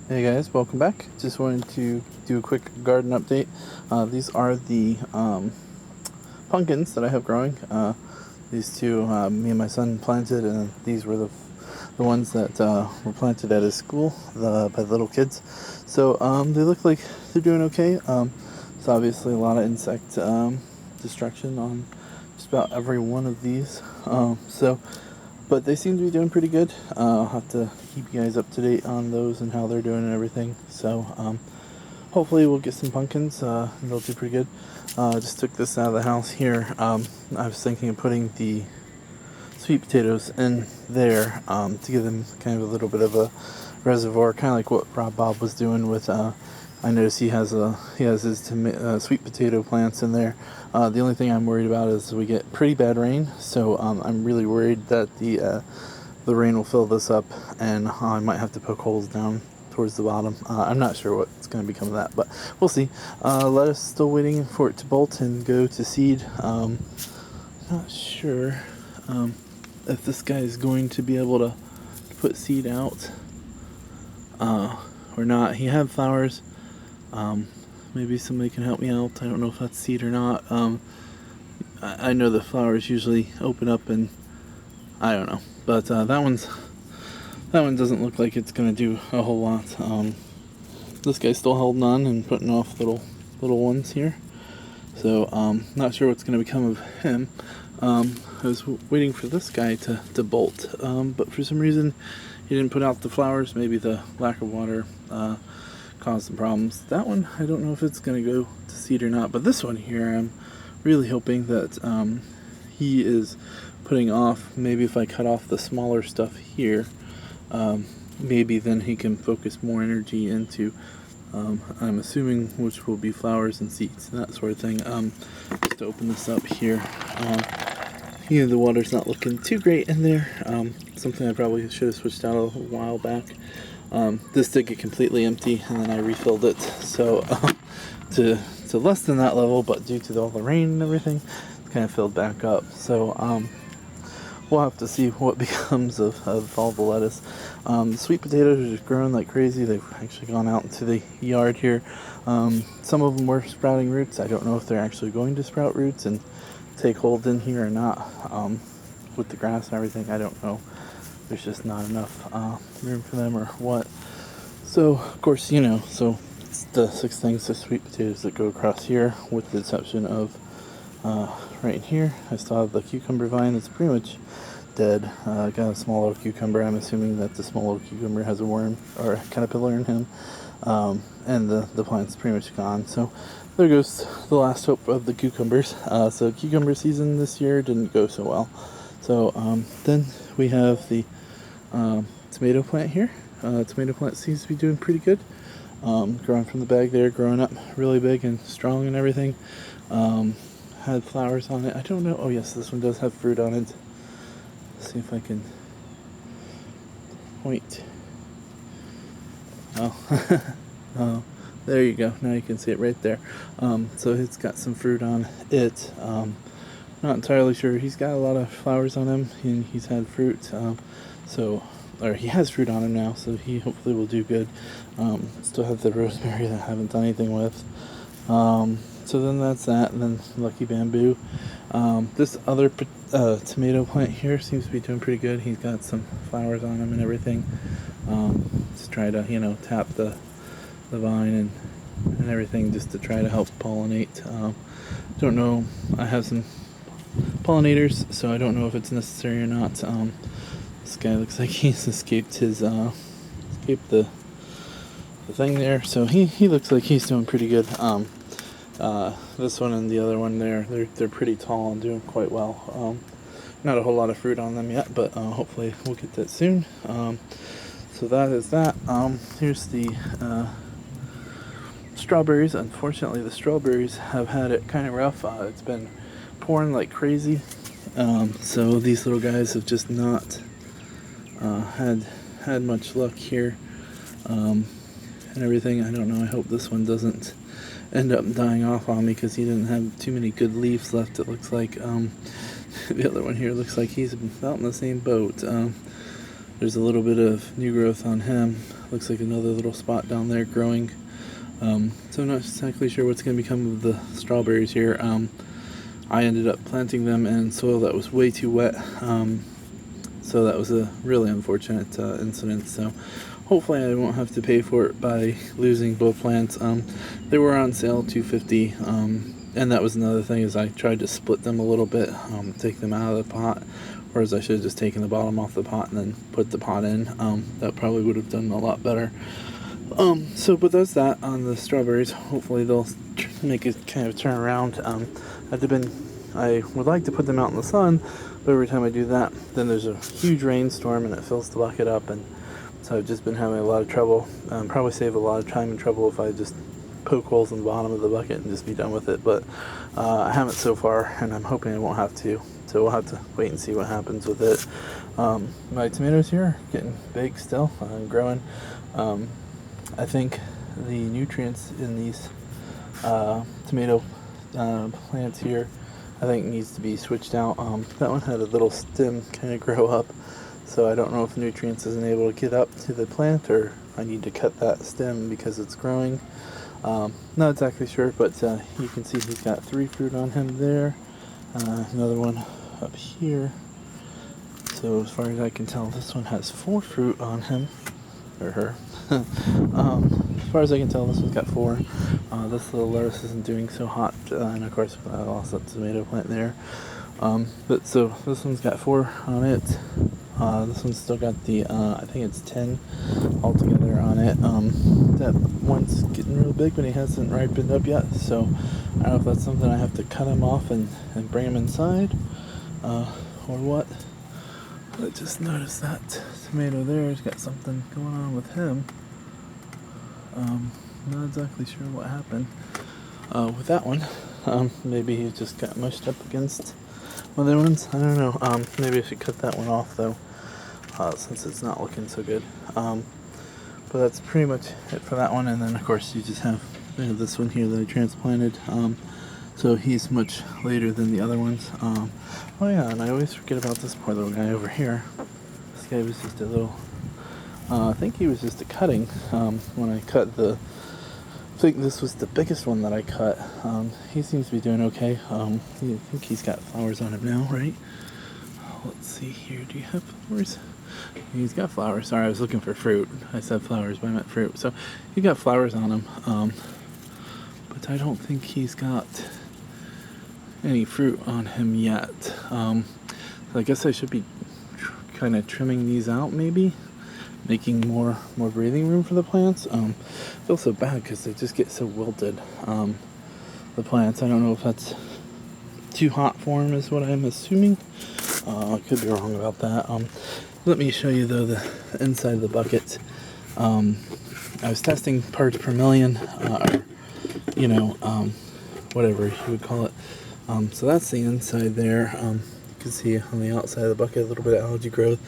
Hey guys, welcome back. Just wanted to do a quick garden update. These are the pumpkins that I have growing. These two, me and my son planted, and these were the ones that were planted at his school by the little kids. So they look like they're doing okay. It's obviously a lot of insect destruction on just about every one of these. But they seem to be doing pretty good. I'll have to keep you guys up to date on those and how they're doing and everything. So hopefully we'll get some pumpkins. They'll do pretty good. Just took this out of the house here. I was thinking of putting the sweet potatoes in there to give them kind of a little bit of a reservoir, kind of like what Rob Bob was doing with. I noticed he has his sweet potato plants in there. The only thing I'm worried about is we get pretty bad rain, so I'm really worried that the rain will fill this up, and I might have to poke holes down towards the bottom. I'm not sure what's going to become of that, but we'll see. Lettuce still waiting for it to bolt and go to seed. Not sure if this guy is going to be able to put seed out or not. He had flowers. Maybe somebody can help me out. I don't know if that's seed or not. I know the flowers usually open up, and I don't know. But that one doesn't look like it's gonna do a whole lot. This guy's still holding on and putting off little ones here. So not sure what's gonna become of him. I was waiting for this guy to bolt, but for some reason he didn't put out the flowers. Maybe the lack of water caused some problems. That one, I don't know if it's going to go to seed or not, but this one here, I'm really hoping that he is putting off. Maybe if I cut off the smaller stuff here, maybe then he can focus more energy into, I'm assuming, which will be flowers and seeds and that sort of thing. Just to open this up here. The water's not looking too great in there. Something I probably should have switched out a while back. This did get completely empty, and then I refilled it, so to less than that level, but due to all the rain and everything, it's kind of filled back up. So we'll have to see what becomes of all the lettuce. The sweet potatoes are just growing like crazy. They've actually gone out into the yard here. Some of them were sprouting roots. I don't know if they're actually going to sprout roots and take hold in here or not. With the grass and everything, I don't know. There's just not enough room for them or what. So, of course, so it's the 6 things of sweet potatoes that go across here, with the exception of right here. I still have the cucumber vine that's pretty much dead. I got a small little cucumber. I'm assuming that the small little cucumber has a worm or a caterpillar in him. And the plant's pretty much gone. So there goes the last hope of the cucumbers. So cucumber season this year didn't go so well. So then we have the tomato plant here. Tomato plant seems to be doing pretty good. Growing from the bag there, growing up really big and strong and everything. Had flowers on it. I don't know. Oh yes, this one does have fruit on it. Let's see if I can point. Oh, there you go. Now you can see it right there. So it's got some fruit on it. Not entirely sure. He's got a lot of flowers on him, and he's had fruit. Or he has fruit on him now, so he hopefully will do good. Still have the rosemary that I haven't done anything with. So then that's that, and then Lucky Bamboo. This other tomato plant here seems to be doing pretty good. He's got some flowers on him and everything. Just try to, tap the vine and everything just to try to help pollinate. Don't know. I have some pollinators, so I don't know if it's necessary or not. This guy looks like he's escaped the thing there, so he looks like he's doing pretty good. This one and the other one they're pretty tall and doing quite well. Not a whole lot of fruit on them yet, but hopefully we'll get that soon. So that is that. Here's the strawberries. Unfortunately, the strawberries have had it kind of rough. It's been pouring like crazy. So these little guys have just not had much luck here, and everything. I don't know. I hope this one doesn't end up dying off on me because he didn't have too many good leaves left. It looks like the other one here looks like he's about in the same boat. There's a little bit of new growth on him. Looks like another little spot down there growing. So I'm not exactly sure what's going to become of the strawberries here. I ended up planting them in soil that was way too wet. So that was a really unfortunate incident. So hopefully I won't have to pay for it by losing both plants. They were on sale, $2.50, and that was another thing, is I tried to split them a little bit, take them out of the pot, whereas I should have just taken the bottom off the pot and then put the pot in. That probably would have done a lot better. But that's that on the strawberries. Hopefully they'll make it kind of turn around. I would like to put them out in the sun, but every time I do that, then there's a huge rainstorm and it fills the bucket up, and so I've just been having a lot of trouble. Probably save a lot of time and trouble if I just poke holes in the bottom of the bucket and just be done with it, but I haven't so far, and I'm hoping I won't have to, so we'll have to wait and see what happens with it. My tomatoes here are getting big still, growing. I think the nutrients in these tomato plants here, I think needs to be switched out. That one had a little stem kind of grow up, so I don't know if nutrients isn't able to get up to the plant, or I need to cut that stem because it's growing. Not exactly sure, but you can see he's got 3 fruit on him there. Another one up here. So as far as I can tell, this one has 4 fruit on him, or her. As far as I can tell, this one's got 4. This little lettuce isn't doing so hot, and of course I lost that tomato plant there. But so this one's got 4 on it. This one's still got the, I think it's 10 altogether on it. That one's getting real big, but he hasn't ripened up yet, so I don't know if that's something I have to cut him off and bring him inside, or what. I just noticed that tomato there has got something going on with him. Not exactly sure what happened with that one. Maybe he just got mushed up against one of the ones. I don't know. Maybe I should cut that one off though, since it's not looking so good. But that's pretty much it for that one. And then of course you just have this one here that I transplanted. So he's much later than the other ones. Oh yeah, and I always forget about this poor little guy over here. This guy was just a little, I think he was just a cutting when I cut the, I think this was the biggest one that I cut. He seems to be doing okay. I think he's got flowers on him now, right? Let's see here, do you have flowers? He's got flowers. Sorry, I was looking for fruit. I said flowers, but I meant fruit. So he got flowers on him, but I don't think he's got any fruit on him yet. So I guess I should be kind of trimming these out, maybe making more breathing room for the plants. I feel so bad because they just get so wilted, the plants. I don't know if that's too hot for them is what I'm assuming. I could be wrong about that. Let me show you though the inside of the bucket. I was testing parts per million, or whatever you would call it. So that's the inside there. You can see on the outside of the bucket a little bit of algae growth.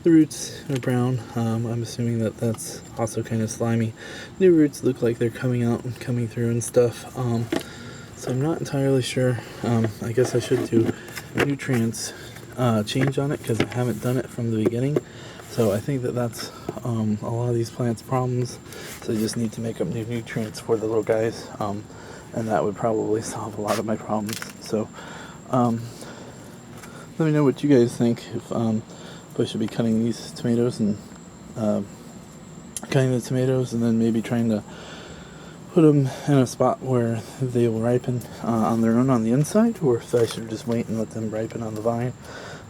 The roots are brown. I'm assuming that that's also kind of slimy. New roots look like they're coming out and coming through and stuff. So I'm not entirely sure. I guess I should do nutrients change on it because I haven't done it from the beginning. So I think that that's a lot of these plants' problems. So I just need to make up new nutrients for the little guys. And that would probably solve a lot of my problems. So let me know what you guys think, if I should be cutting these tomatoes and cutting the tomatoes and then maybe trying to put them in a spot where they will ripen on their own on the inside, or if I should just wait and let them ripen on the vine.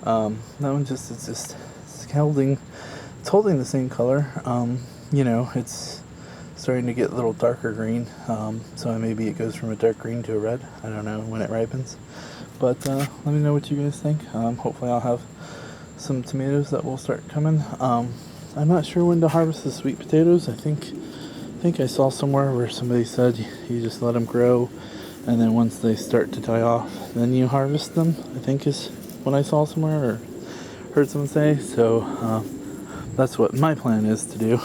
That one it's holding the same color. It's starting to get a little darker green, so maybe it goes from a dark green to a red. I don't know when it ripens, but let me know what you guys think. Hopefully I'll have some tomatoes that will start coming. I'm not sure when to harvest the sweet potatoes. I think I saw somewhere where somebody said you just let them grow, and then once they start to die off, then you harvest them. I think is what I saw somewhere or heard someone say. So that's what my plan is to do.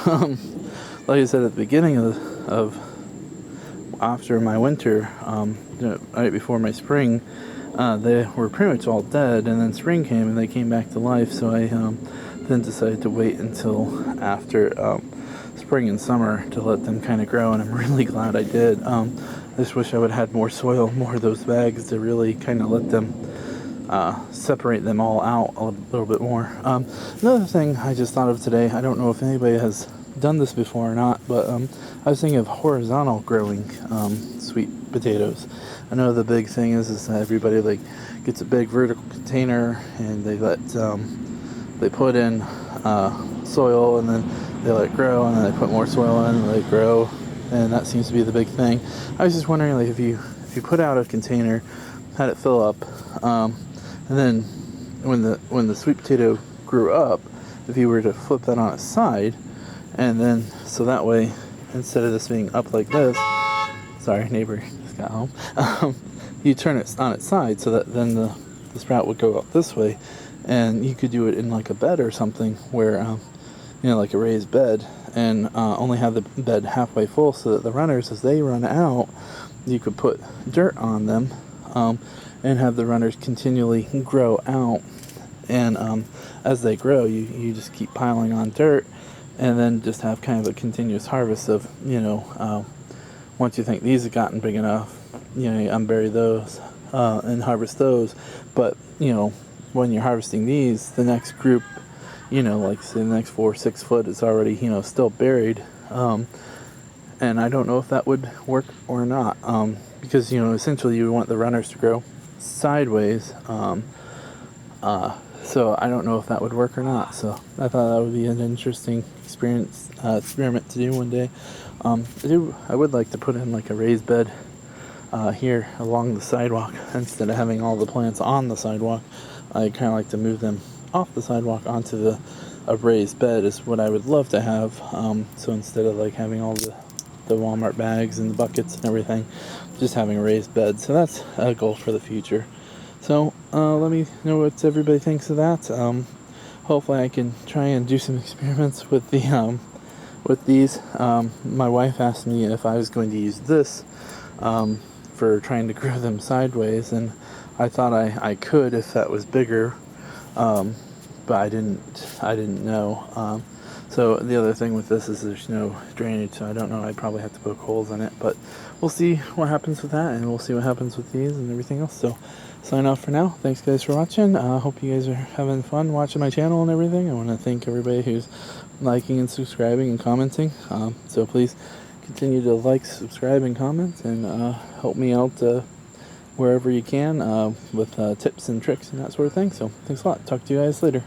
Like I said at the beginning of after my winter, right before my spring, they were pretty much all dead, and then spring came and they came back to life. So I then decided to wait until after spring and summer to let them kind of grow, and I'm really glad I did. I just wish I would have had more soil, more of those bags to really kind of let them separate them all out a little bit more. Another thing I just thought of today, I don't know if anybody has done this before or not, but I was thinking of horizontal growing sweet potatoes. I know the big thing is that everybody like gets a big vertical container and they put in soil, and then they let it grow, and then they put more soil in and let it grow, and that seems to be the big thing. I was just wondering, like, if you put out a container, had it fill up, and then when the sweet potato grew up, if you were to flip that on its side, and then so that way, instead of this being up like this, sorry, neighbor just got home, you turn it on its side so that then the sprout would go up this way, and you could do it in like a bed or something where like a raised bed, and only have the bed halfway full so that the runners, as they run out, you could put dirt on them, and have the runners continually grow out, and as they grow, you just keep piling on dirt, and then just have kind of a continuous harvest of, once you think these have gotten big enough, you unbury those and harvest those. But when you're harvesting these, the next group, like say the next 4 or 6 foot is already still buried, and I don't know if that would work or not, because essentially you want the runners to grow sideways, so I don't know if that would work or not. So I thought that would be an interesting experiment to do one day. I would like to put in like a raised bed here along the sidewalk instead of having all the plants on the sidewalk. I kind of like to move them off the sidewalk onto a raised bed is what I would love to have. So instead of like having all the Walmart bags and the buckets and everything, just having a raised bed. So that's a goal for the future. So let me know what everybody thinks of that. Hopefully I can try and do some experiments with these. My wife asked me if I was going to use this for trying to grow them sideways, and I thought I could if that was bigger, but I didn't know. So the other thing with this is there's no drainage, so I don't know. I'd probably have to poke holes in it, but we'll see what happens with that, and we'll see what happens with these and everything else. So sign off for now. Thanks guys for watching. I hope you guys are having fun watching my channel and everything. I want to thank everybody who's liking and subscribing and commenting. So please continue to like, subscribe, and comment, and help me out wherever you can with tips and tricks and that sort of thing. So thanks a lot. Talk to you guys later.